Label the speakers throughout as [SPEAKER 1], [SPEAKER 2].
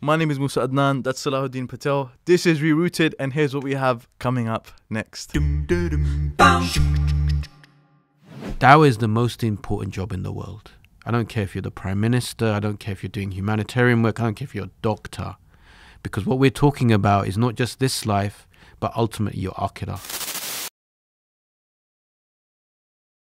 [SPEAKER 1] My name is Musa Adnan, that's Salahuddin Patel. This is ReRooted, and here's what we have coming up next.
[SPEAKER 2] Dawah is the most important job in the world. I don't care if you're the Prime Minister, I don't care if you're doing humanitarian work, I don't care if you're a doctor. Because what we're talking about is not just this life, but ultimately your akhirah.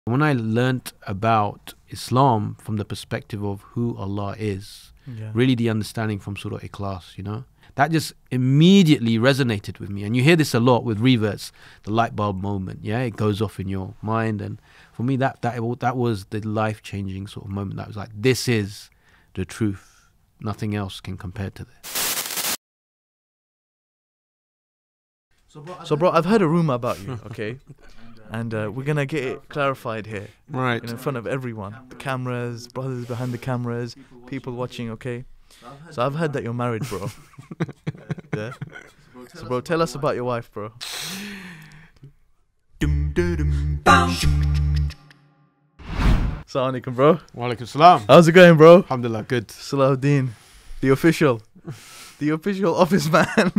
[SPEAKER 2] When I learnt about Islam from the perspective of who Allah is, really the understanding from Surah Ikhlas, you know, that just immediately resonated with me. And you hear this a lot with reverts, the light bulb moment, yeah, it goes off in your mind. And for me, that was the life-changing sort of moment. That was like, this is the truth. Nothing else can compare to this.
[SPEAKER 1] So bro, I've heard a rumor about you, okay? And we're going to get it clarified here.
[SPEAKER 2] Right.
[SPEAKER 1] In front of everyone. The cameras, brothers behind the cameras, people watching, okay? So I've heard that you're married, bro. Yeah? So bro, tell us about your wife, bro. Assalamu alaikum, bro.
[SPEAKER 2] Wa alaikum salam.
[SPEAKER 1] How's it going, bro?
[SPEAKER 2] Alhamdulillah, good.
[SPEAKER 1] Salahuddin, the official office man.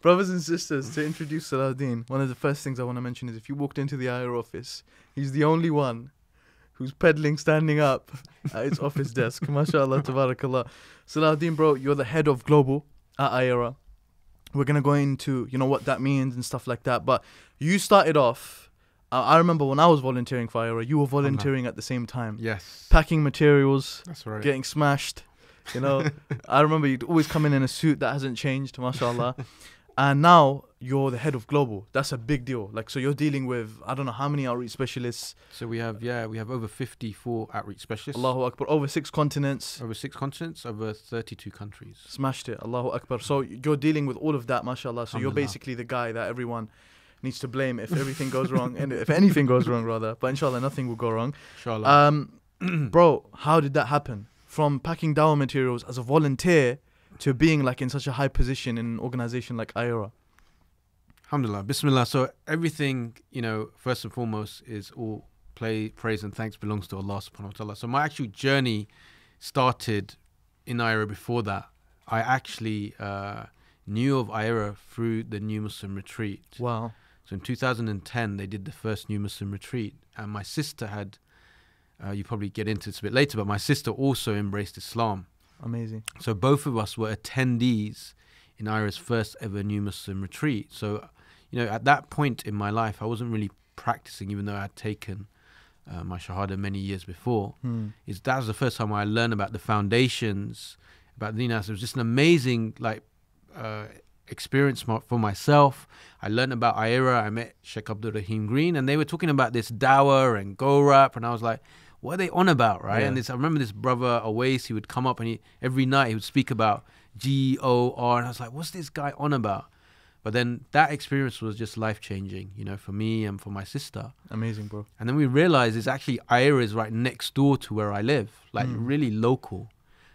[SPEAKER 1] Brothers and sisters, to introduce Salahuddin, one of the first things I want to mention is if you walked into the iERA office, he's the only one who's peddling standing up at his office desk. MashaAllah, tabarakallah. Salahuddin, bro, you're the head of global at iERA. We're going to go into, you know, what that means and stuff like that. But you started off, I remember when I was volunteering for iERA, you were volunteering at the same time.
[SPEAKER 2] Yes.
[SPEAKER 1] Packing materials,
[SPEAKER 2] That's right.
[SPEAKER 1] getting smashed. You know, I remember you'd always come in a suit that hasn't changed, mashallah. And now you're the head of global. That's a big deal. Like, so you're dealing with, I don't know how many outreach specialists.
[SPEAKER 2] So we have over 54 outreach specialists.
[SPEAKER 1] Allahu Akbar. Over 6 continents.
[SPEAKER 2] Over 6 continents, over 32 countries.
[SPEAKER 1] Smashed it. Allahu Akbar. So you're dealing with all of that, mashallah. So you're
[SPEAKER 2] Alhamdulillah.
[SPEAKER 1] basically the guy that everyone needs to blame if everything goes wrong. And if anything goes wrong, rather. But inshallah, nothing will go wrong.
[SPEAKER 2] Inshallah.
[SPEAKER 1] Bro, how did that happen? From packing dawah materials as a volunteer to being like in such a high position in an organization like iERA?
[SPEAKER 2] Alhamdulillah, Bismillah. So everything, you know, first and foremost is all praise and thanks belongs to Allah subhanahu wa ta'ala. So my actual journey started in iERA before that. I actually knew of iERA through the New Muslim Retreat.
[SPEAKER 1] Wow.
[SPEAKER 2] So in 2010, they did the first New Muslim Retreat. And my sister had, you probably get into this a bit later, but my sister also embraced Islam.
[SPEAKER 1] Amazing.
[SPEAKER 2] So both of us were attendees in iERA's first ever New Muslim Retreat. So, you know, at that point in my life, I wasn't really practicing, even though I had taken my Shahada many years before. That was the first time I learned about the foundations, about the Dinas. It was just an amazing, like, experience for myself. I learned about iERA. I met Sheikh Abdul Rahim Green, and they were talking about this dawah and go rap, and I was like, what are they on about, right?
[SPEAKER 1] Yeah.
[SPEAKER 2] And I remember this brother Awais, he would come up and every night he would speak about GOR, and I was like, what's this guy on about? But then that experience was just life-changing, you know, for me and for my sister.
[SPEAKER 1] Amazing, bro.
[SPEAKER 2] And then we realized it's actually iERA is right next door to where I live, like really local.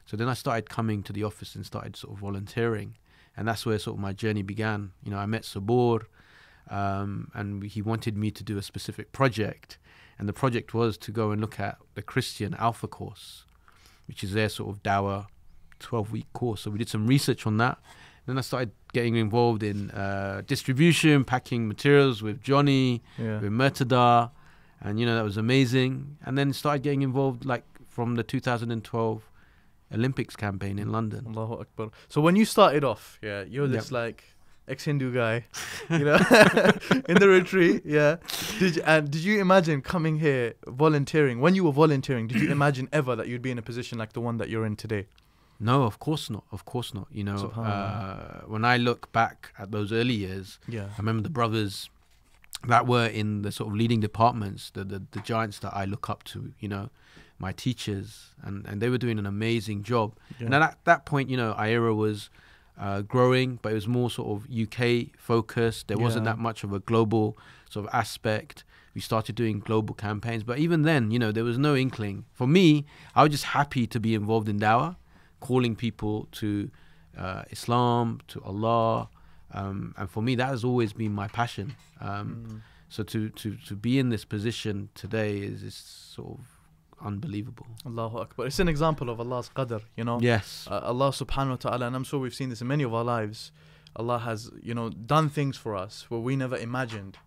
[SPEAKER 2] So then I started coming to the office and started sort of volunteering. And that's where sort of my journey began. You know, I met Sabur, and he wanted me to do a specific project. And the project was to go and look at the Christian Alpha course, which is their sort of dawah 12-week course. So we did some research on that. Then I started getting involved in distribution, packing materials with Johnny, with Murtada. And, you know, that was amazing. And then started getting involved, like, from the 2012 Olympics campaign in London.
[SPEAKER 1] Allahu Akbar. So when you started off, you're this like ex-Hindu guy, you know, in the retreat, Did you imagine coming here volunteering? When you were volunteering, did you imagine ever that you'd be in a position like the one that you're in today?
[SPEAKER 2] No, of course not. Of course not. You know, when I look back at those early years, I remember the brothers that were in the sort of leading departments, the giants that I look up to, you know, my teachers, and they were doing an amazing job. And at that point, you know, iERA was growing, but it was more sort of UK focused. There wasn't that much of a global sort of aspect. We started doing global campaigns, but even then, you know, there was no inkling. For me, I was just happy to be involved in dawah, calling people to Islam, to Allah, and for me, that has always been my passion. So to be in this position today is sort of unbelievable.
[SPEAKER 1] Allahu Akbar. It's an example of Allah's qadr, you know.
[SPEAKER 2] Yes.
[SPEAKER 1] Allah subhanahu wa ta'ala, and I'm sure we've seen this in many of our lives. Allah has, you know, done things for us where we never imagined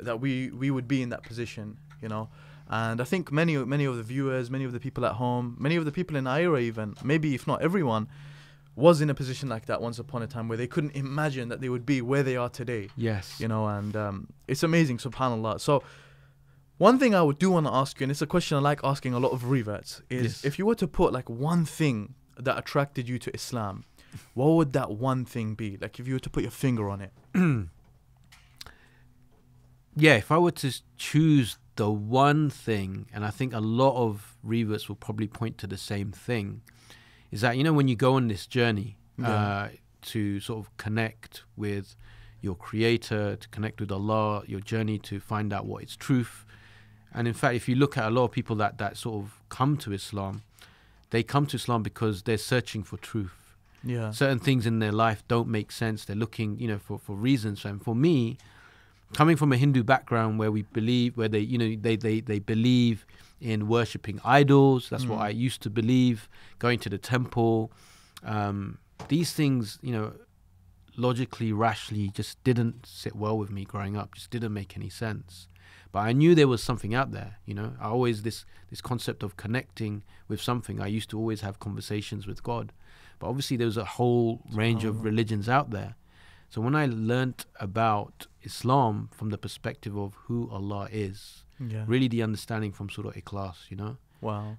[SPEAKER 1] that we would be in that position, you know. And I think many of the viewers, many of the people at home, many of the people in iERA even, maybe if not everyone, was in a position like that once upon a time where they couldn't imagine that they would be where they are today.
[SPEAKER 2] Yes.
[SPEAKER 1] You know, and it's amazing, subhanAllah. So one thing I want to ask you, and it's a question I like asking a lot of reverts, is if you were to put like one thing that attracted you to Islam, what would that one thing be? Like if you were to put your finger on it.
[SPEAKER 2] Yeah, if I were to choose the one thing, and I think a lot of reverts will probably point to the same thing, is that, you know, when you go on this journey to sort of connect with your creator, to connect with Allah, your journey to find out what is truth. And in fact, if you look at a lot of people that sort of come to Islam, they come to Islam because they're searching for truth.
[SPEAKER 1] Yeah.
[SPEAKER 2] Certain things in their life don't make sense. They're looking, you know, for reasons. And for me, coming from a Hindu background where we believe, where they, you know, they believe in worshipping idols. That's what I used to believe. Going to the temple, these things, you know, logically, rationally, just didn't sit well with me growing up. Just didn't make any sense. But I knew there was something out there. You know, I always this concept of connecting with something. I used to always have conversations with God. But obviously, there was a whole range of religions out there. So when I learnt about Islam from the perspective of who Allah is, really the understanding from Surah Ikhlas, you know,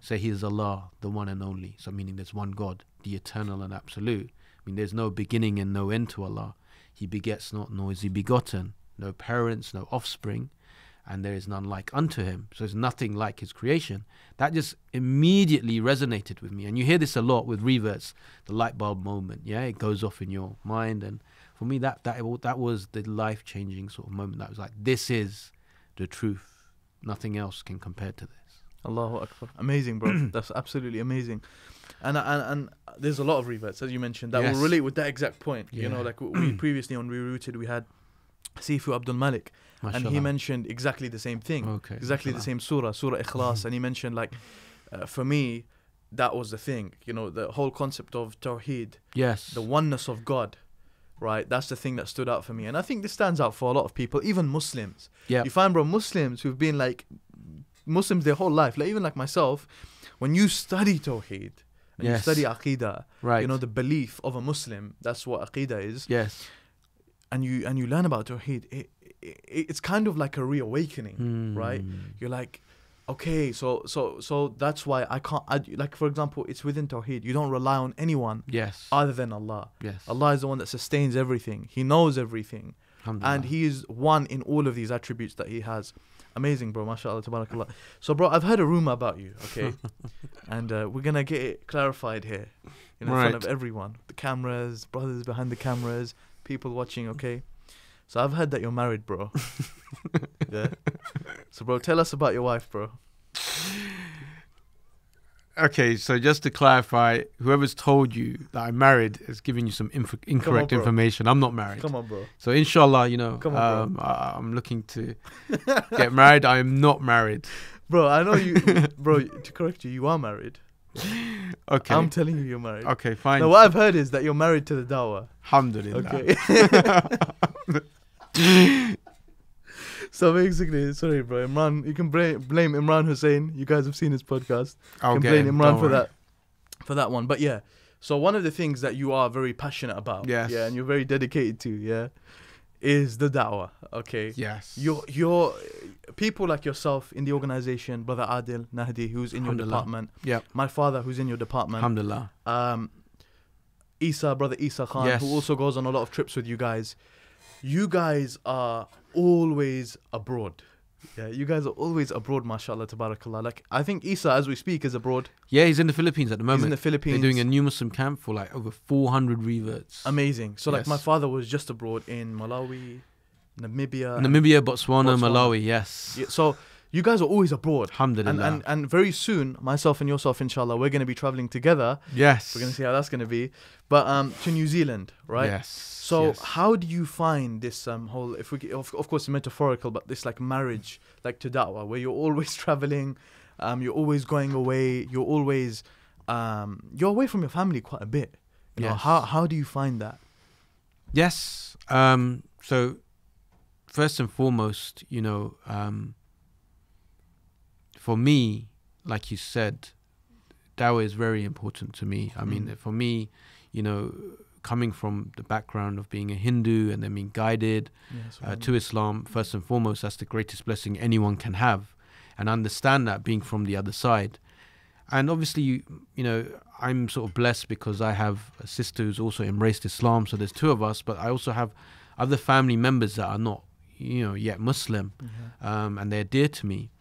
[SPEAKER 2] say He is Allah, the one and only. So meaning there's one God, the eternal and absolute. I mean, there's no beginning and no end to Allah. He begets not, nor is He begotten. No parents, no offspring, and there is none like unto Him. So there's nothing like His creation. That just immediately resonated with me. And you hear this a lot with reverts, the light bulb moment. Yeah, it goes off in your mind. And for me, that was the life-changing sort of moment. That was like, this is the truth. Nothing else can compare to this.
[SPEAKER 1] Allahu Akbar. Amazing, bro. That's absolutely amazing. And there's a lot of reverts, as you mentioned, that will relate with that exact point. You know, like we previously on ReRooted, we had Sifu Abdul Malik, and he mentioned exactly the same thing. Exactly the same surah Ikhlas. And he mentioned, like, for me, that was the thing. You know, the whole concept of Tawheed.
[SPEAKER 2] Yes.
[SPEAKER 1] The oneness of God. Right, that's the thing that stood out for me. And I think this stands out for a lot of people, even Muslims. Yeah. You find, bro, Muslims who've been like Muslims their whole life, like even like myself, when you study Tawheed and you study Aqidah, you know, the belief of a Muslim, that's what Aqidah is.
[SPEAKER 2] Yes.
[SPEAKER 1] And you learn about Tawheed, it's kind of like a reawakening, right? You're like, okay, so that's why I can't, like, for example, it's within Tawheed. You don't rely on anyone other than Allah. Allah is the one that sustains everything. He knows everything. And He is one in all of these attributes that He has. Amazing, bro. MashaAllah, tabarakallah. So, bro, I've heard a rumor about you, okay? And we're going to get it clarified here in front of everyone. The cameras, brothers behind the cameras, people watching, okay? So I've heard that you're married, bro. Yeah. So, bro, tell us about your wife, bro.
[SPEAKER 2] Okay, so just to clarify, whoever's told you that I'm married is giving you some incorrect information. I'm not married.
[SPEAKER 1] Come on, bro.
[SPEAKER 2] So inshallah, you know, I'm looking to get married. I am not married.
[SPEAKER 1] Bro, I know you, bro, to correct you, you are married.
[SPEAKER 2] Okay.
[SPEAKER 1] I'm telling you you're married.
[SPEAKER 2] Okay, fine.
[SPEAKER 1] Now, what I've heard is that you're married to the dawah.
[SPEAKER 2] Alhamdulillah.
[SPEAKER 1] Okay. So basically, sorry, bro, Imran, you can blame Imran Hussein. You guys have seen his podcast. You can blame Imran for that one. But yeah, so one of the things that you are very passionate about, and you're very dedicated to, is the da'wah. Okay.
[SPEAKER 2] Yes.
[SPEAKER 1] Your people like yourself in the organization, brother Adil Nahdi, who's in your department. Yeah. My father, who's in your department.
[SPEAKER 2] Alhamdulillah.
[SPEAKER 1] Brother Isa Khan, who also goes on a lot of trips with you guys. You guys are always abroad. Yeah, you guys are always abroad, mashallah, tabarakallah. Like, I think Isa, as we speak, is abroad.
[SPEAKER 2] Yeah, he's in the Philippines at the moment.
[SPEAKER 1] He's in the Philippines.
[SPEAKER 2] They're doing a new Muslim camp for like over 400 reverts.
[SPEAKER 1] Amazing. So, like, my father was just abroad in Malawi, Namibia,
[SPEAKER 2] Botswana, Malawi, yes.
[SPEAKER 1] Yeah, so, you guys are always abroad.
[SPEAKER 2] Alhamdulillah.
[SPEAKER 1] And very soon, myself and yourself, inshallah, we're going to be traveling together.
[SPEAKER 2] Yes.
[SPEAKER 1] We're going to see how that's going to be. But to New Zealand, right?
[SPEAKER 2] Yes.
[SPEAKER 1] So how do you find this whole, if we of course it's metaphorical, but this like marriage, like to da'wah, where you're always traveling, You're always going away. You're always you're away from your family quite a bit. You know, how do you find that?
[SPEAKER 2] Yes. So first and foremost, you know, for me, like you said, dawah is very important to me. I mean, for me, you know, coming from the background of being a Hindu and then being guided to Islam, first and foremost, that's the greatest blessing anyone can have. And understand that being from the other side. And obviously, you know, I'm sort of blessed because I have a sister who's also embraced Islam. So there's two of us, but I also have other family members that are not, you know, yet Muslim, and they're dear to me.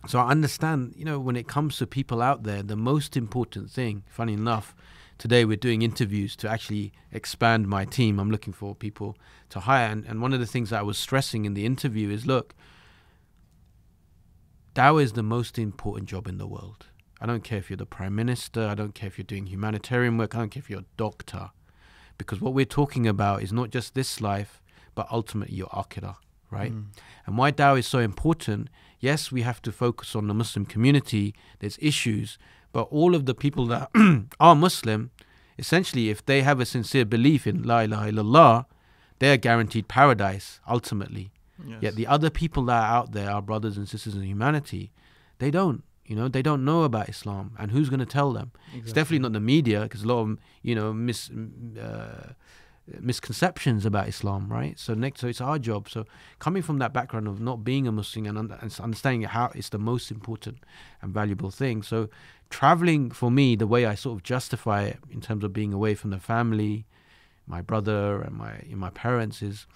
[SPEAKER 2] So I understand, you know, when it comes to people out there, the most important thing, funny enough, today we're doing interviews to actually expand my team. I'm looking for people to hire. And one of the things that I was stressing in the interview is, look, dawah is the most important job in the world. I don't care if you're the Prime Minister. I don't care if you're doing humanitarian work. I don't care if you're a doctor. Because what we're talking about is not just this life, but ultimately your akhirah, right? And why dawah is so important, yes, we have to focus on the Muslim community. There's issues. But all of the people that are Muslim, essentially, if they have a sincere belief in La ilaha illallah, they're guaranteed paradise, ultimately. Yes. Yet the other people that are out there, our brothers and sisters in humanity, they don't. You know, they don't know about Islam. And who's going to tell them? Exactly. It's definitely not the media, because a lot of, you know, misconceptions about Islam, right? So it's our job. So coming from that background of not being a Muslim and understanding how it's the most important and valuable thing. So traveling, for me, the way I sort of justify it in terms of being away from the family, my brother and my parents, is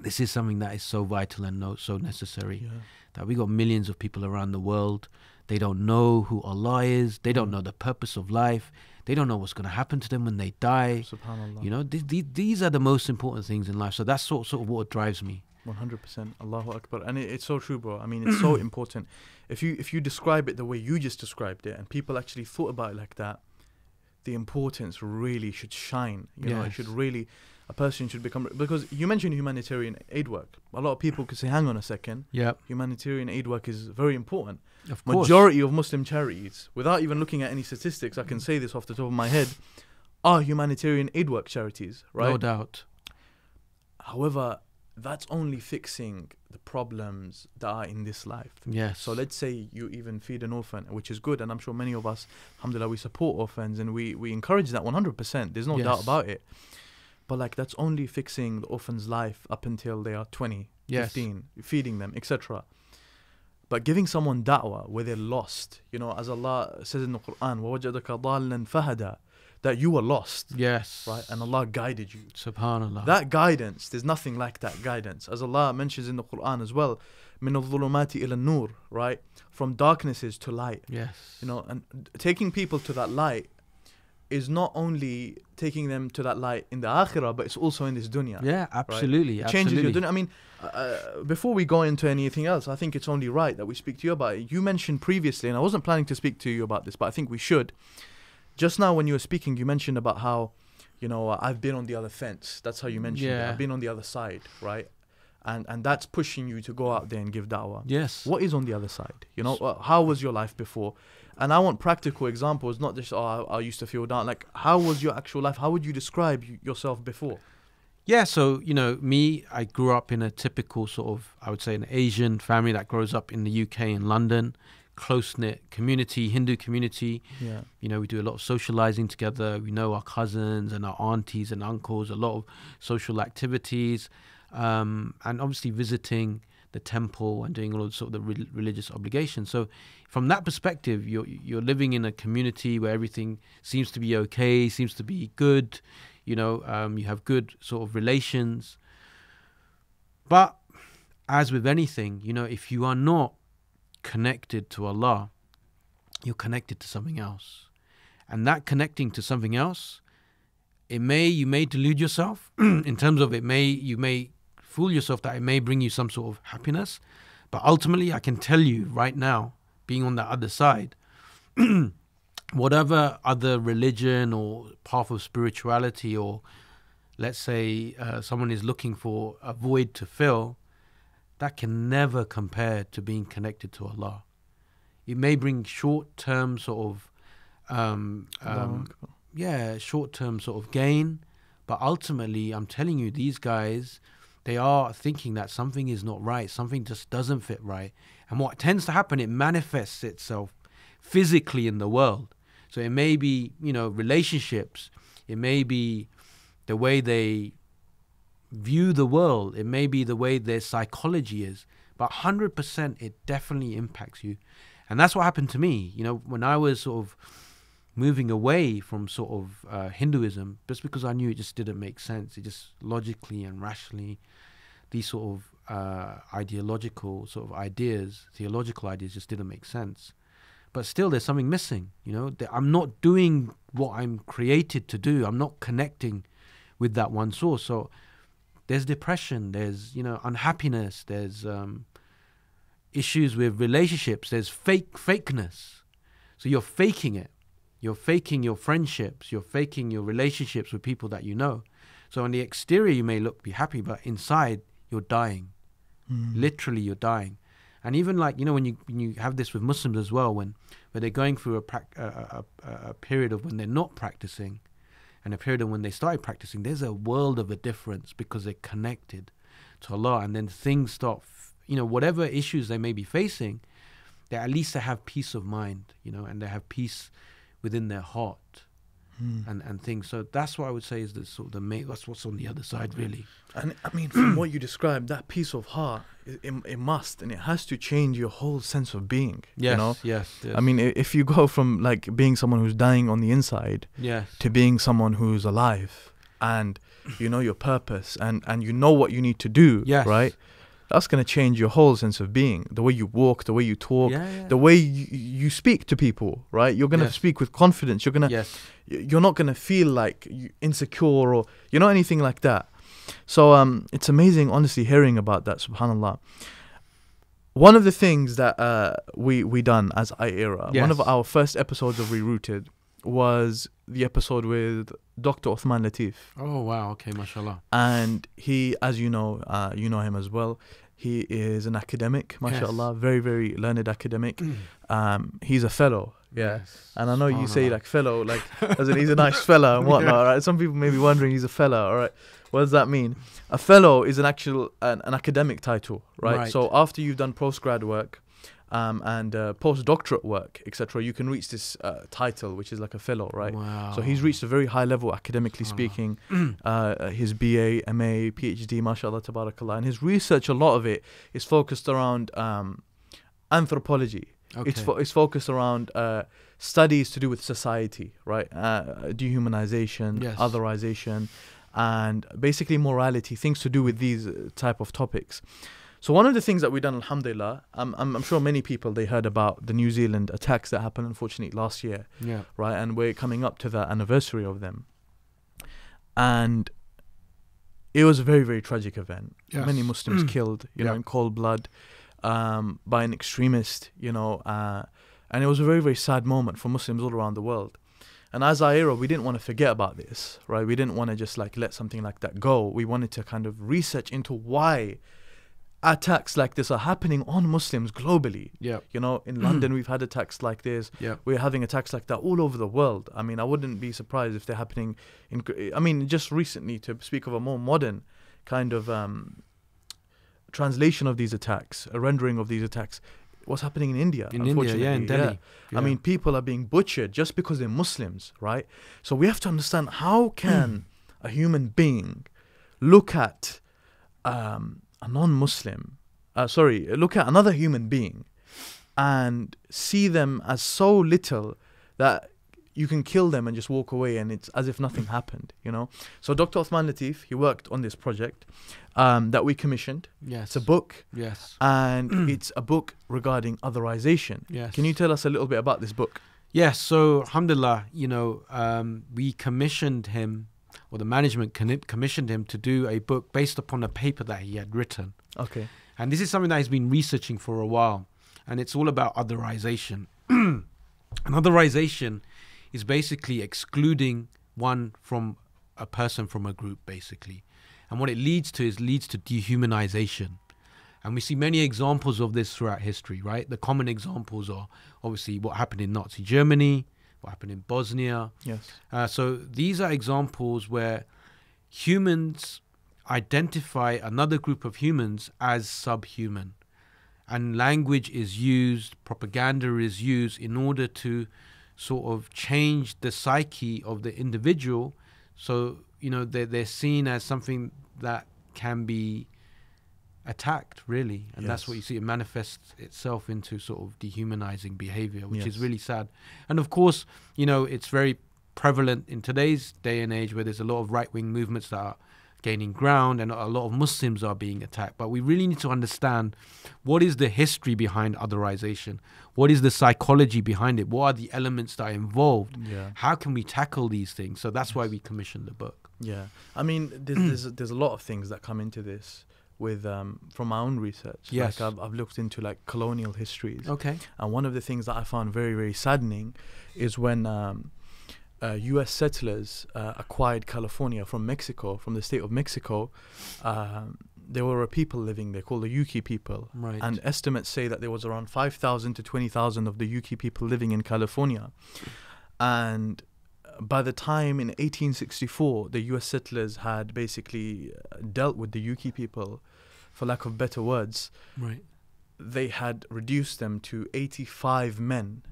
[SPEAKER 2] this is something that is so vital and so necessary. That we got millions of people around the world. They don't know who Allah is. They don't know the purpose of life. They don't know what's going to happen to them when they die.
[SPEAKER 1] SubhanAllah.
[SPEAKER 2] You know, these are the most important things in life. So that's sort of what drives me.
[SPEAKER 1] 100%. Allahu Akbar. And it's so true, bro. I mean, it's so important. If you describe it the way you just described it, and people actually thought about it like that, the importance really should shine. You know, it should really, a person should become, because you mentioned humanitarian aid work. A lot of people could say, hang on a second. Humanitarian aid work is very important.
[SPEAKER 2] Of course.
[SPEAKER 1] Majority of Muslim charities, without even looking at any statistics, I can say this off the top of my head, are humanitarian aid work charities, right?
[SPEAKER 2] No doubt.
[SPEAKER 1] However, that's only fixing the problems that are in this life.
[SPEAKER 2] Yes.
[SPEAKER 1] So let's say you even feed an orphan, which is good, and I'm sure many of us, alhamdulillah, we support orphans and we encourage that 100%. There's no doubt about it. But like, that's only fixing the orphan's life up until they are 20, 15, feeding them, etc. But giving someone da'wah where they're lost, you know, as Allah says in the Quran, وَوَجَدَكَ ضَالًّا فَهَدَى, that you were lost.
[SPEAKER 2] Yes.
[SPEAKER 1] Right? And Allah guided you.
[SPEAKER 2] SubhanAllah.
[SPEAKER 1] That guidance, there's nothing like that guidance. As Allah mentions in the Quran as well, مِنَ الظُّلُمَاتِ إِلَى النُّورِ, right? From darknesses to light.
[SPEAKER 2] Yes.
[SPEAKER 1] You know, and taking people to that light is not only taking them to that light in the akhirah, but it's also in this dunya.
[SPEAKER 2] Yeah, absolutely.
[SPEAKER 1] Right? It changes your dunya. I mean, before we go into anything else, I think it's only right that we speak to you about it. You mentioned previously, and I wasn't planning to speak to you about this, but I think we should. Just now when you were speaking, you mentioned about how, you know, I've been on the other fence. That's how you mentioned it. I've been on the other side, right? And that's pushing you to go out there and give da'wah.
[SPEAKER 2] Yes.
[SPEAKER 1] What is on the other side? You know, how was your life before? And I want practical examples, not just, I used to feel down. Like, how was your actual life? How would you describe yourself before?
[SPEAKER 2] Yeah, so, you know, I grew up in a typical sort of, I would say, an Asian family that grows up in the UK in London. Close-knit community, Hindu community. Yeah. You know, we do a lot of socializing together. We know our cousins and our aunties and uncles, a lot of social activities. And obviously visiting the temple and doing all of sort of the religious obligations. So from that perspective, you're living in a community where everything seems to be okay, seems to be good. You know, you have good sort of relations. But as with anything, you know, if you are not connected to Allah, you're connected to something else. And that connecting to something else, you may delude yourself in terms of you may fool yourself that it may bring you some sort of happiness. But ultimately, I can tell you right now, being on the other side, whatever other religion or path of spirituality, or let's say someone is looking for a void to fill, that can never compare to being connected to Allah. It may bring short-term sort of, short-term sort of gain. But ultimately, I'm telling you, these guys, they are thinking that something is not right. Something just doesn't fit right. And what tends to happen, it manifests itself physically in the world. So it may be, relationships. It may be the way they view the world. It may be the way their psychology is. But 100%, it definitely impacts you. And that's what happened to me. When I was sort of moving away from sort of Hinduism, just because I knew it just didn't make sense. It just logically and rationally, these sort of ideological sort of ideas, theological ideas just didn't make sense. But still, there's something missing, I'm not doing what I'm created to do. I'm not connecting with that one source. So there's depression, there's, unhappiness, there's issues with relationships, there's fakeness. So you're faking it. You're faking your friendships. You're faking your relationships with people that you know. So on the exterior, you may be happy, but inside, you're dying. Literally, you're dying. And even like, when you have this with Muslims as well, when they're going through a period of when they're not practicing and a period of when they started practicing, there's a world of a difference because they're connected to Allah. And then things start, whatever issues they may be facing, at least they have peace of mind, and they have peace within their heart and things. So that's what I would say is the sort of the main, that's what's on the other side, really.
[SPEAKER 1] And I mean, from what you described, that peace of heart, it must and it has to change your whole sense of being.
[SPEAKER 2] Yes, yes.
[SPEAKER 1] I mean, if you go from like being someone who's dying on the inside to being someone who's alive and you know your purpose and you know what you need to do, right? That's going to change your whole sense of being. The way you walk, the way you talk, the way you speak to people, right? You're going to speak with confidence. You're going to, you're not going to feel like insecure or, anything like that. So it's amazing, honestly, hearing about that, subhanAllah. One of the things that we done as iERA, one of our first episodes of ReRooted was the episode with Dr. Uthman Latif.
[SPEAKER 2] Oh, wow. Okay, mashallah.
[SPEAKER 1] And he, as you know him as well. He is an academic, mashallah, very, very learned academic. He's a fellow, and I know you say like fellow, like as in he's a nice fella and whatnot, all right? Some people may be wondering he's a fella, all right? What does that mean? A fellow is an academic title, right? So after you've done postgrad work, and postdoctorate work, etc., you can reach this title, which is like a fellow, right?
[SPEAKER 2] Wow.
[SPEAKER 1] So he's reached a very high level academically speaking. His BA, MA, PhD, mashallah, tabarakallah. And his research, a lot of it is focused around anthropology.
[SPEAKER 2] Okay.
[SPEAKER 1] It's focused around studies to do with society, right? Dehumanization, otherization, and basically morality, things to do with these type of topics. So one of the things that we've done, alhamdulillah, I'm sure many people, they heard about the New Zealand attacks that happened, unfortunately, last year, right? And we're coming up to the anniversary of them. And it was a very, very tragic event. Many Muslims killed, in cold blood by an extremist, and it was a very, very sad moment for Muslims all around the world. And as iERA, we didn't want to forget about this, right? We didn't want to just like let something like that go. We wanted to kind of research into why attacks like this are happening on Muslims globally. In London we've had attacks like this. We're having attacks like that all over the world. I mean, I wouldn't be surprised if they're happening just recently, to speak of a more modern kind of translation of these attacks, a rendering of these attacks. What's happening in India, unfortunately.
[SPEAKER 2] In Delhi.
[SPEAKER 1] I mean, people are being butchered just because they're Muslims, right? So we have to understand, how can a human being look at a non-Muslim, look at another human being and see them as so little that you can kill them and just walk away and it's as if nothing happened, So Dr. Uthman Latif, he worked on this project that we commissioned. It's a book. And it's a book regarding otherization. Can you tell us a little bit about this book?
[SPEAKER 2] Yes, so alhamdulillah, we commissioned him, or the management commissioned him to do a book based upon a paper that he had written.
[SPEAKER 1] Okay.
[SPEAKER 2] And this is something that he's been researching for a while. And it's all about otherization. And otherization is basically excluding a person from a group, basically. And what it leads to dehumanization. And we see many examples of this throughout history, right? The common examples are obviously what happened in Nazi Germany, what happened in Bosnia.
[SPEAKER 1] Yes.
[SPEAKER 2] So these are examples where humans identify another group of humans as subhuman. And language is used, propaganda is used in order to sort of change the psyche of the individual. So, you know, they're seen as something that can be attacked, really. And that's what you see. It manifests itself into sort of dehumanizing behavior, which is really sad. And of course, you know, it's very prevalent in today's day and age where there's a lot of right-wing movements that are gaining ground and a lot of Muslims are being attacked. But we really need to understand what is the history behind otherization? What is the psychology behind it? What are the elements that are involved? How can we tackle these things? So that's why we commissioned the book.
[SPEAKER 1] Yeah. I mean, there's a lot of things that come into this with from my own research.
[SPEAKER 2] Yes.
[SPEAKER 1] Like I've looked into like colonial histories.
[SPEAKER 2] Okay.
[SPEAKER 1] And one of the things that I found very, very saddening is when U.S. settlers acquired California from Mexico, from the state of Mexico. There were a people living there called the Yuki people.
[SPEAKER 2] Right.
[SPEAKER 1] And estimates say that there was around 5,000 to 20,000 of the Yuki people living in California. And by the time in 1864, the U.S. settlers had basically dealt with the Yuki people, for lack of better words.
[SPEAKER 2] Right.
[SPEAKER 1] They had reduced them to 85 men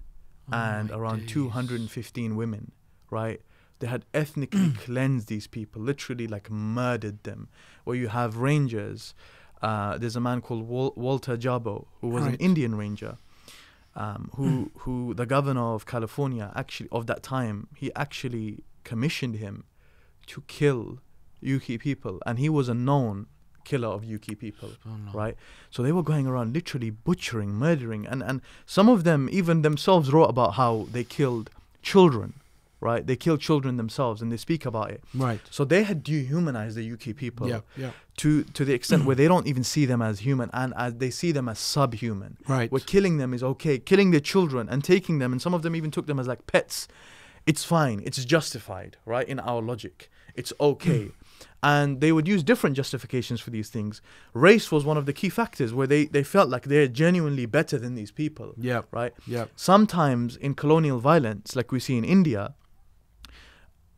[SPEAKER 1] and around 215 women. Right, they had ethnically cleansed these people, literally like murdered them. Where you have rangers, there's a man called Walter Jabo, who was an Indian ranger, who the governor of California actually of that time, he actually commissioned him to kill Yuki people, and he was a known killer of Yuki people, right? So they were going around literally butchering, murdering, and some of them even themselves wrote about how they killed children. Right, they kill children themselves, and they speak about it.
[SPEAKER 2] Right.
[SPEAKER 1] So they had dehumanized the Yuki people to the extent where they don't even see them as human, and as they see them as subhuman.
[SPEAKER 2] Right.
[SPEAKER 1] Where killing them is okay, killing their children and taking them, and some of them even took them as like pets. It's fine. It's justified, right? In our logic, it's okay. And they would use different justifications for these things. Race was one of the key factors where they felt like they're genuinely better than these people.
[SPEAKER 2] Yeah.
[SPEAKER 1] Right.
[SPEAKER 2] Yeah.
[SPEAKER 1] Sometimes in colonial violence, like we see in India,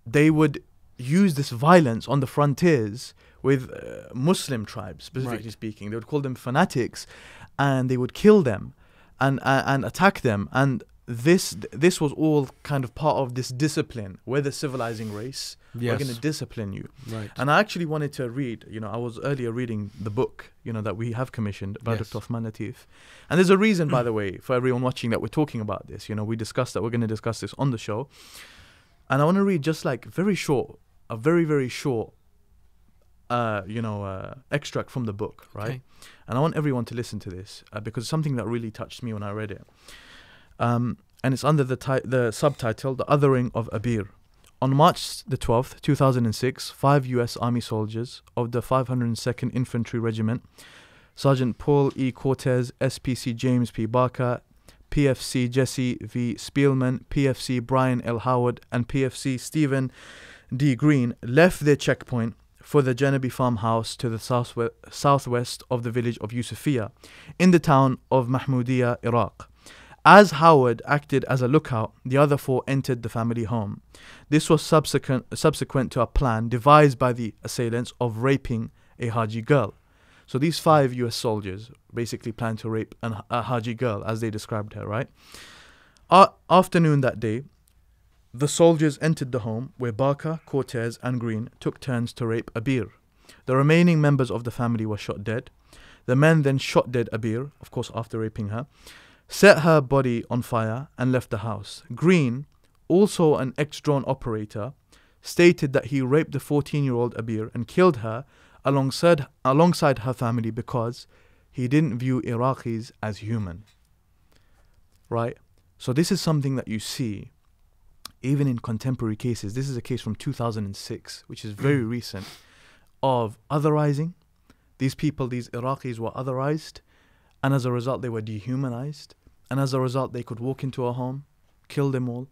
[SPEAKER 1] they would use this violence on the frontiers with Muslim tribes, specifically speaking. They would call them fanatics, and they would kill them and attack them. And this was all kind of part of this discipline. We're the civilizing race. We're going to discipline you.
[SPEAKER 2] Right.
[SPEAKER 1] And I actually wanted to read, I was earlier reading the book, that we have commissioned by Dr. Uthman Latif. And there's a reason, by the way, for everyone watching that we're talking about this. We discussed that we're going to discuss this on the show. And I want to read just like a very, very short, extract from the book, right? Okay. And I want everyone to listen to this because it's something that really touched me when I read it. And it's under the subtitle, The Othering of Abir. On March the 12th, 2006, 5 U.S. Army soldiers of the 502nd Infantry Regiment, Sergeant Paul E. Cortez, SPC James P. Barker, PFC Jesse V. Spielman, PFC Brian L. Howard, and PFC Stephen D. Green left their checkpoint for the Janabi farmhouse to the southwest of the village of Yusufia, in the town of Mahmoudiya, Iraq. As Howard acted as a lookout, the other 4 entered the family home. This was subsequent to a plan devised by the assailants of raping a Haji girl. So these 5 U.S. soldiers basically planned to rape a Haji girl, as they described her, right? Afternoon that day, the soldiers entered the home where Barker, Cortez, and Green took turns to rape Abir. The remaining members of the family were shot dead. The men then shot dead Abir, of course after raping her, set her body on fire, and left the house. Green, also an ex-drone operator, stated that he raped the 14-year-old Abir and killed her alongside her family because he didn't view Iraqis as human. Right? So this is something that you see even in contemporary cases. This is a case from 2006, which is very recent, of otherizing. These people, these Iraqis, were otherized, and as a result they were dehumanized, and as a result they could walk into a home, kill them all,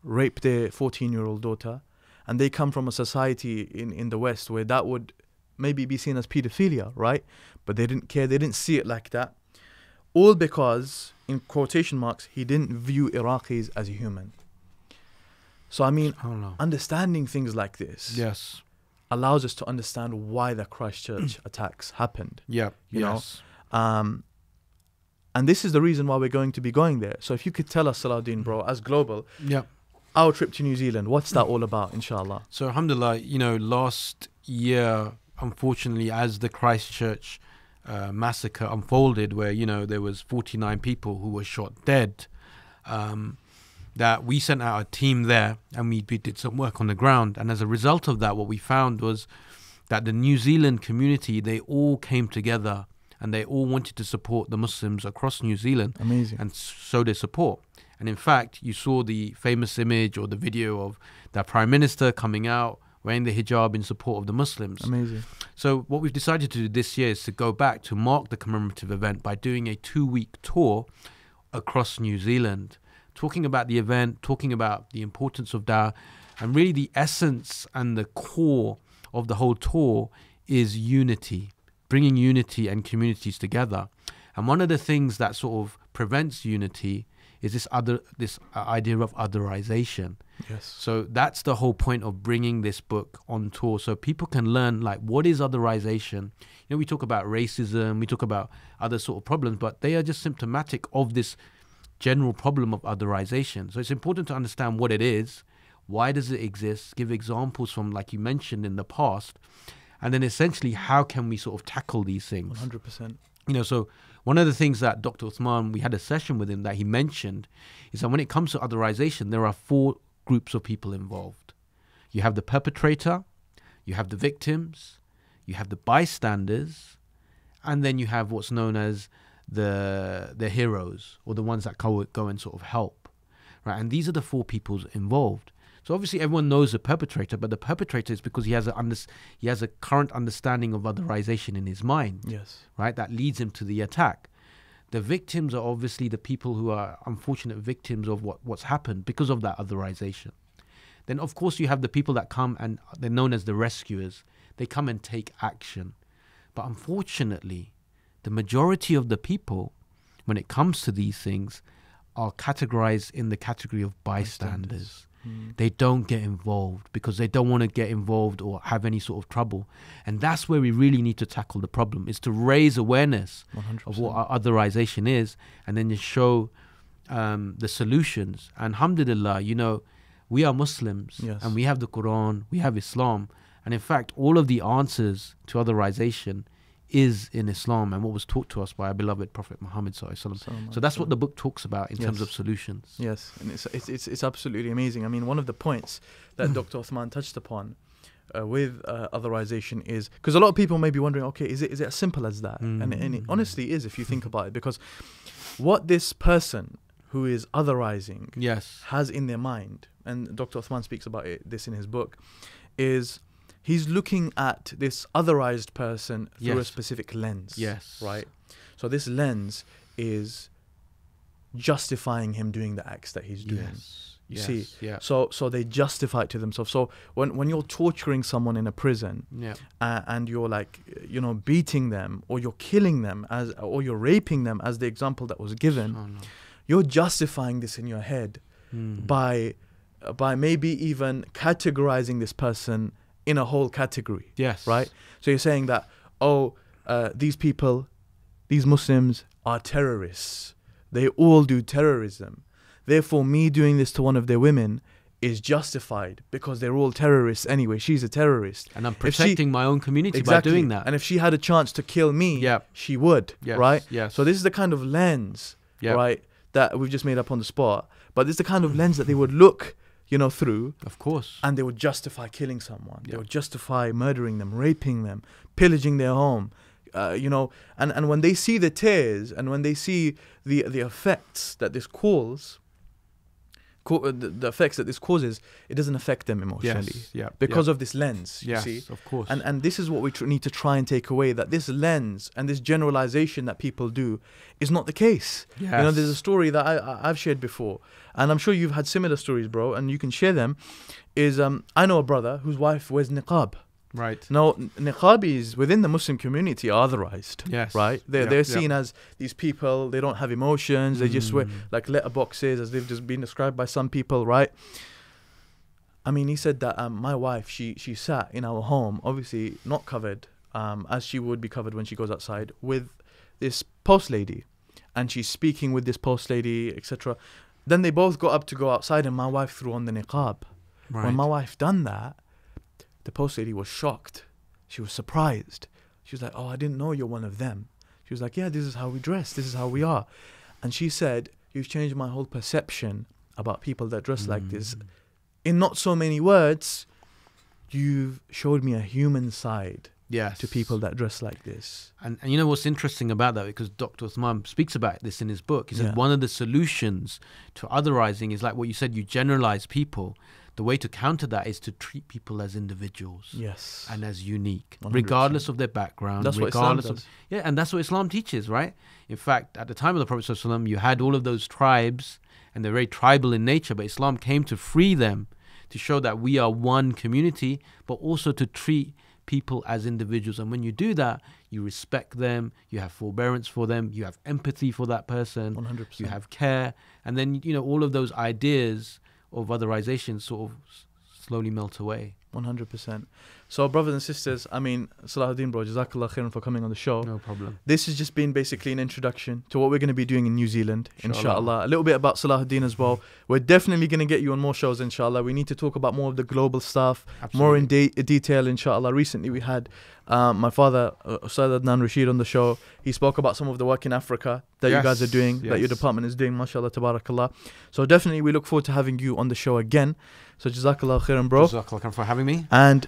[SPEAKER 1] rape their 14-year-old daughter, and they come from a society in the West where that would maybe be seen as pedophilia, right? But they didn't care. They didn't see it like that. All because, in quotation marks, he didn't view Iraqis as a human. So, I mean, understanding things like this allows us to understand why the Christchurch attacks happened.
[SPEAKER 2] Yeah.
[SPEAKER 1] You know? And this is the reason why we're going to be going there. So if you could tell us, Salahuddin, bro, as global, our trip to New Zealand, what's that all about, inshallah?
[SPEAKER 2] So, alhamdulillah, you know, last year, unfortunately, as the Christchurch massacre unfolded, where, you know, there was 49 people who were shot dead, that we sent out a team there and we did some work on the ground. And as a result of that, what we found was that the New Zealand community, they all came together and they all wanted to support the Muslims across New Zealand.
[SPEAKER 1] Amazing.
[SPEAKER 2] And show their support. And in fact, you saw the famous image or the video of that Prime Minister coming out wearing the hijab in support of the Muslims.
[SPEAKER 1] Amazing.
[SPEAKER 2] So what we've decided to do this year is to go back to mark the commemorative event by doing a 2-week tour across New Zealand, talking about the event, talking about the importance of Dawah, and really the essence and the core of the whole tour is unity, bringing unity and communities together. And one of the things that sort of prevents unity is this idea of otherization.
[SPEAKER 1] Yes.
[SPEAKER 2] So that's the whole point of bringing this book on tour, so people can learn, like, what is otherization. You know, we talk about racism, we talk about other sort of problems, but they are just symptomatic of this general problem of otherization. So it's important to understand what it is, why does it exist, give examples from, like you mentioned, in the past, and then essentially how can we sort of tackle these things.
[SPEAKER 1] 100%.
[SPEAKER 2] You know, so one of the things that Dr. Uthman, we had a session with him that he mentioned is that when it comes to otherization, there are 4 groups of people involved. You have the perpetrator, you have the victims, you have the bystanders, and then you have what's known as the heroes, or the ones that go and sort of help, right? And these are the 4 people involved. So obviously everyone knows the perpetrator, but the perpetrator is because he has a current understanding of otherization in his mind.
[SPEAKER 1] Yes.
[SPEAKER 2] Right? That leads him to the attack. The victims are obviously the people who are unfortunate victims of what's happened because of that otherization. Then of course you have the people that come and they're known as the rescuers. They come and take action. But unfortunately, the majority of the people, when it comes to these things, are categorized in the category of bystanders. They don't get involved because they don't want to get involved or have any sort of trouble. And that's where we really need to tackle the problem, is to raise awareness
[SPEAKER 1] 100%.
[SPEAKER 2] of what otherization is, and then just show the solutions. And alhamdulillah, you know, we are Muslims, and we have the Quran, we have Islam. And in fact, all of the answers to otherization is in Islam and what was taught to us by our beloved Prophet Muhammad sallallahu alaihi wasallam. So that's what the book talks about in terms of solutions.
[SPEAKER 1] Yes, and it's absolutely amazing. I mean, one of the points that Dr. Uthman touched upon with otherization is, because a lot of people may be wondering, okay, is it as simple as that? And it honestly is, if you think about it, because what this person who is otherizing has in their mind, and Dr. Uthman speaks about this in his book, is he's looking at this otherized person through a specific lens. Right? So this lens is justifying him doing the acts that he's doing. You see? So they justify it to themselves. So when you're torturing someone in a prison and you're, like, you know, beating them, or you're killing them, or you're raping them, as the example that was given, you're justifying this in your head by maybe even categorizing this person in a whole category. Right? So you're saying that, these people, these Muslims are terrorists. They all do terrorism. Therefore, me doing this to one of their women is justified because they're all terrorists anyway. She's a terrorist.
[SPEAKER 2] And I'm protecting my own community by doing that.
[SPEAKER 1] And if she had a chance to kill me, she would. Right? So this is the kind of lens, right, that we've just made up on the spot. But this is the kind of lens that they would look, you know, through.
[SPEAKER 2] Of course.
[SPEAKER 1] And they would justify killing someone. They would justify murdering them, raping them, pillaging their home. You know, and when they see the tears, and when they see the effects that this the effects that this causes, it doesn't affect them emotionally. Because of this lens, you see.
[SPEAKER 2] Of course.
[SPEAKER 1] And this is what we need to try and take away, that this lens and this generalization that people do is not the case. You know, there's a story that I've shared before, and I'm sure you've had similar stories, bro, and you can share them, is I know a brother whose wife wears niqab.
[SPEAKER 2] Right.
[SPEAKER 1] Now, niqabis within the Muslim community are otherized.
[SPEAKER 2] Yes.
[SPEAKER 1] Right? They're seen as these people, they don't have emotions, they just wear like letterboxes, as they've just been described by some people, right? I mean, he said that my wife, she sat in our home, obviously not covered, as she would be covered when she goes outside, with this post lady. And she's speaking with this post lady, etc. Then they both got up to go outside, and my wife threw on the niqab.
[SPEAKER 2] Right.
[SPEAKER 1] When my wife done that, the post lady was shocked. She was surprised. She was like, oh, I didn't know you're one of them. She was like, yeah, this is how we dress. This is how we are. And she said, you've changed my whole perception about people that dress like this. In not so many words, you've showed me a human side to people that dress like this.
[SPEAKER 2] And you know what's interesting about that, because Dr. Uthman speaks about this in his book. He said one of the solutions to otherizing is like what you said, you generalize people. The way to counter that is to treat people as individuals.
[SPEAKER 1] Yes.
[SPEAKER 2] And as unique,
[SPEAKER 1] 100%.
[SPEAKER 2] Regardless of their background.
[SPEAKER 1] That's what Islam does.
[SPEAKER 2] Yeah, and that's what Islam teaches, right? In fact, at the time of the Prophet ﷺ, you had all of those tribes, and they're very tribal in nature, but Islam came to free them, to show that we are one community, but also to treat people as individuals. And when you do that, you respect them, you have forbearance for them, you have empathy for that person,
[SPEAKER 1] 100%.
[SPEAKER 2] You have care, and then, you know, all of those ideas of otherization sort of slowly melt away.
[SPEAKER 1] 100%. So, brothers and sisters, I mean, Salahuddin, bro, Jazakallah khairan for coming on the show.
[SPEAKER 2] No problem.
[SPEAKER 1] This has just been basically an introduction to what we're going to be doing in New Zealand, inshallah. A little bit about Salahuddin as well. We're definitely going to get you on more shows, inshallah. We need to talk about more of the global stuff, more in detail, inshallah. Recently, we had my father, Ustad Adnan Rashid, on the show. He spoke about some of the work in Africa that you guys are doing, that your department is doing, mashallah, tabarakallah. So, definitely, we look forward to having you on the show again. So, Jazakallah khairan, bro.
[SPEAKER 2] Jazakallah khairan for having me.
[SPEAKER 1] And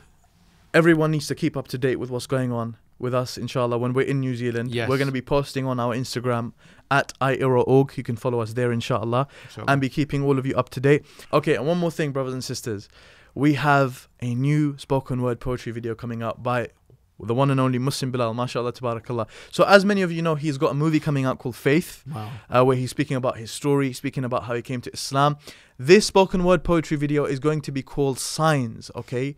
[SPEAKER 1] everyone needs to keep up to date with what's going on with us, inshallah, when we're in New Zealand. We're going to be posting on our Instagram at iERA.org. You can follow us there, inshallah, and be keeping all of you up to date. Okay, and one more thing, brothers and sisters. We have a new spoken word poetry video coming out by the one and only Muslim Bilal, mashallah, tabarakallah. So as many of you know, he's got a movie coming out called Faith, where he's speaking about his story, speaking about how he came to Islam. This spoken word poetry video is going to be called Signs, okay?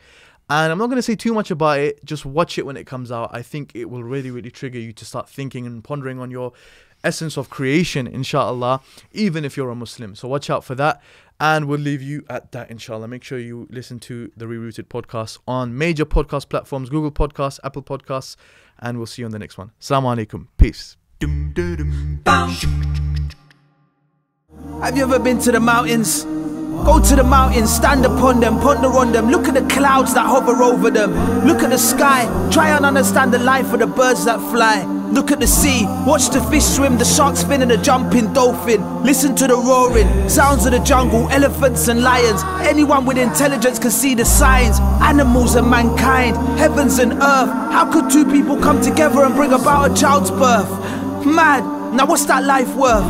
[SPEAKER 1] And I'm not going to say too much about it. Just watch it when it comes out. I think it will really, really trigger you to start thinking and pondering on your essence of creation, inshallah, even if you're a Muslim. So watch out for that. And we'll leave you at that, inshallah. Make sure you listen to the ReRooted podcast on major podcast platforms, Google Podcasts, Apple Podcasts, and we'll see you on the next one. Assalamu alaikum. Peace.
[SPEAKER 3] Have you ever been to the mountains? Go to the mountains, stand upon them, ponder on them. Look at the clouds that hover over them. Look at the sky, try and understand the life of the birds that fly. Look at the sea, watch the fish swim, the sharks fin and the jumping dolphin. Listen to the roaring, sounds of the jungle, elephants and lions. Anyone with intelligence can see the signs. Animals and mankind, heavens and earth. How could two people come together and bring about a child's birth? Mad, now what's that life worth?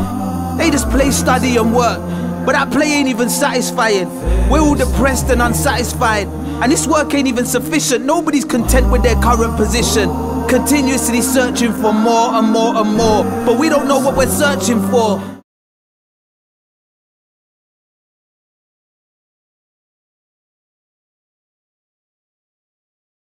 [SPEAKER 3] They just play, study and work. But that play ain't even satisfying. We're all depressed and unsatisfied. And this work ain't even sufficient. Nobody's content with their current position. Continuously searching for more and more and more. But we don't know what we're searching for.